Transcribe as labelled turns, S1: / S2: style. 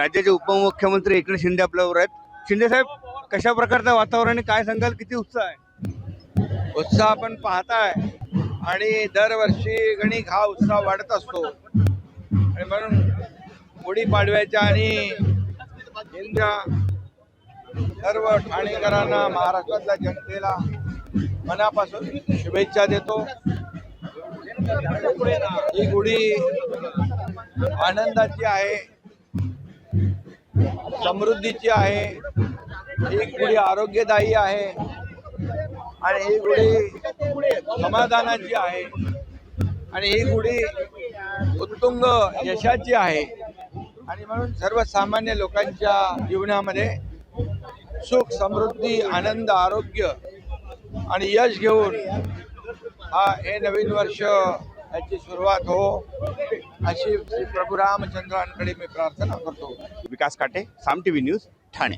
S1: राज्याचे उपमुख्यमंत्री एकनाथ शिंदे आपल्यावर आहेत। शिंदे साहेब, कशा प्रकारचं वातावरण आहे, काय सांगाल, किती उत्साह आहे?
S2: उत्साह आपण पाहताय आणि दरवर्षी गणिक हा उत्साह वाढत असतो आणि म्हणून गुढीपाडव्याच्या आणि हिंदच्या सर्व ठाणेकरांना, महाराष्ट्रातल्या जनतेला मनापासून शुभेच्छा देतो। ही गुढी आनंदाची आहे, समृद्धीची आहे, ही गुढी आरोग्यदायी आहे आणि ही गुढी समाधानाची आहे आणि ही गुढी उत्तुंग यशाची आहे आणि म्हणून सर्वसामान्य लोकांच्या जीवनामध्ये सुख, समृद्धी, आनंद, आरोग्य आणि यश घेऊन हे नवीन वर्ष याची सुरुवात हो अशी प्रभू रामचंद्रांकडे मी प्रार्थना करतो।
S1: विकास काटे, साम टीव्ही न्यूज, ठाणे।